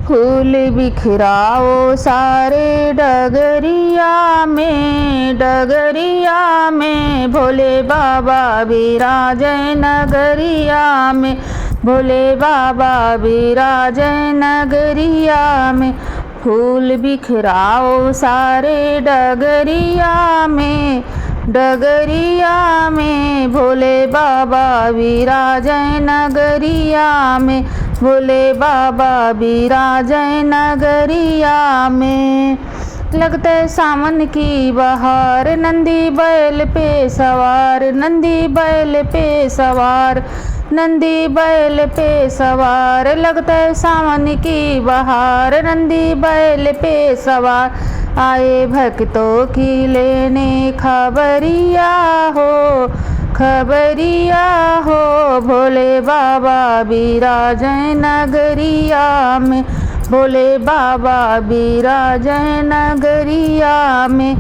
फूल बिखराओ सारे डगरिया में भोले बाबा विराजे नगरिया में, भोले बाबा विराजे नगरिया में। फूल बिखराओ सारे डगरिया में भोले बाबा विराजे नगरिया में, भोले बाबा विराजे नगरिया में। लगते सावन की बहार नंदी बैल पे सवार, नंदी बैल पे सवार, नंदी बैल पे सवार। लगते सावन की बहार नंदी बैल पे सवार। आए भक्तों की लेने खबरिया हो, खबरिया हो, भोले बाबा विराजे नगरिया में, भोले बाबा विराजे नगरिया में।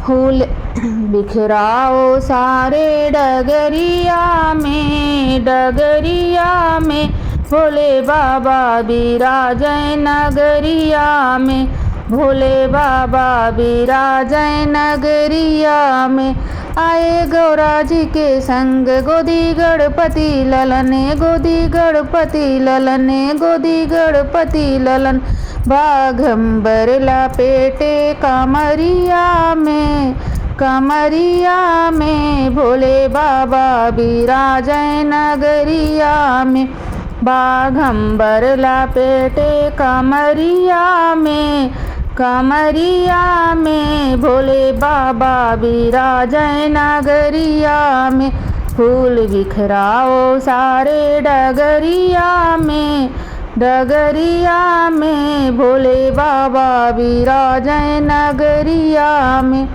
फूल बिखराओ सारे डगरिया में भोले बाबा विराजे नगरिया में, भोले बाबा विराजे नगरिया में। आए गौरा जी के संग गोदी गणपति ललन, गोदी गणपति ललन, गोदी गणपति ललन। बाघंबर लपेटे कमरिया में भोले बाबा विराजे नगरिया में। बाघंबर लपेटे कमरिया में भोले बाबा विराजे नगरिया में। फूल बिखराओ सारे डगरिया में भोले बाबा विराजे नगरिया में,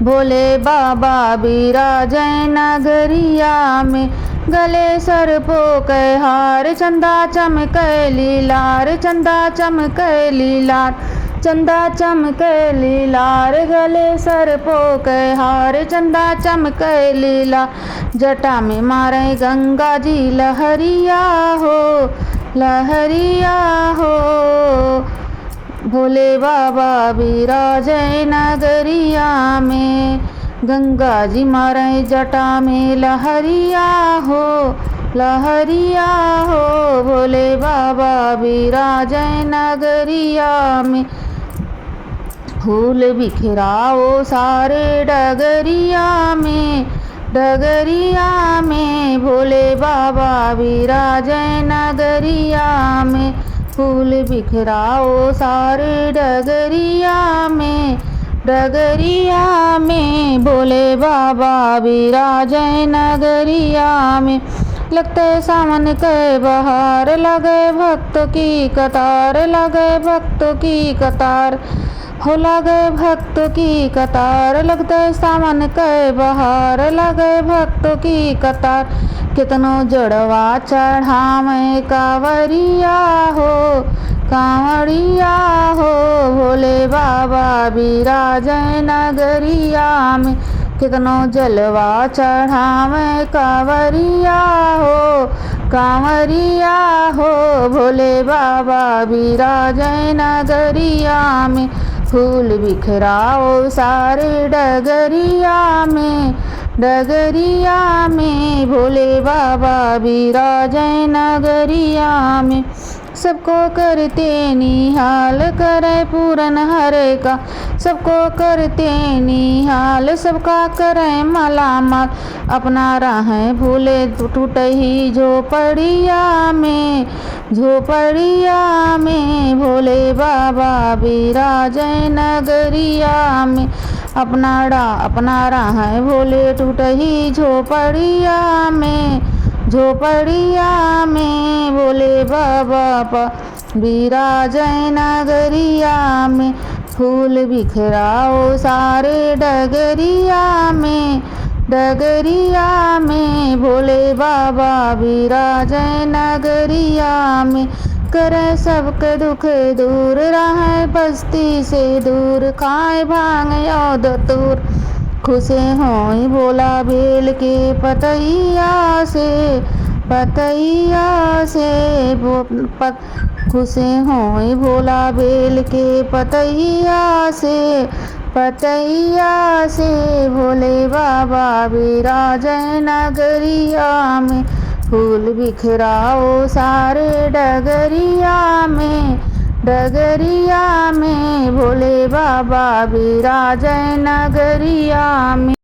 भोले बाबा विराजे नगरिया में। गले सरपो के हार चंदा चमके लीलार, चंदा चमके लीलार, चंदा चमके लीलार। गले सरपो के हार चंदा चमके लीलार। जटा में मारे गंगा जी लहरिया हो, लहरिया हो, भोले बाबा विराजे नगरिया में। गंगा जी मारे जटा में लहरिया हो, लहरिया हो, भोले बाबा विराजे नगरिया में। फूल बिखराओ सारे डगरिया में भोले बाबा विराजे नगरिया में। फूल बिखराओ सारे डगरिया में भोले बाबा विराजे नगरिया में। लगते सावन के बहार लगे भक्तों की कतार, लगे भक्तों की कतार हो, लगे भक्तों की कतार। लगते सावन के बहार लगे भक्तों की कतार। कितनो जड़वा चढ़ावे कांवरिया हो, कांवरिया हो, भोले बाबा विराजे नगरिया में। कितनो जलवा चढ़ावे कांवरिया हो, कांवरिया हो, भोले बाबा विराजे नगरिया में। फूल बिखराओ सारे डगरिया में भोले बाबा विराजे नगरिया में। सबको करते निहाल करे पूरन हरे का, सबको करते निहाल सबका करे मलामाल। अपना राह भूले टूट ही झोपड़िया में भोले बाबा विराजे नगरिया में। अपना राह भोले टूट ही झोपड़िया में भोले बाबा विराजे नगरिया में। फूल बिखराओ सारे डगरिया में भोले बाबा विराजे नगरिया में। करे सबके दुख दूर रहे बस्ती से दूर, खाए भांग और धतूर। खुशे होई भोला बेल के पतैया से पतैया से खुशे होए भोला बेल के पतैया से भोले बाबा विराजे नगरिया में। फूल बिखराओ सारे डगरिया में भोले बाबा विराजे नगरिया में।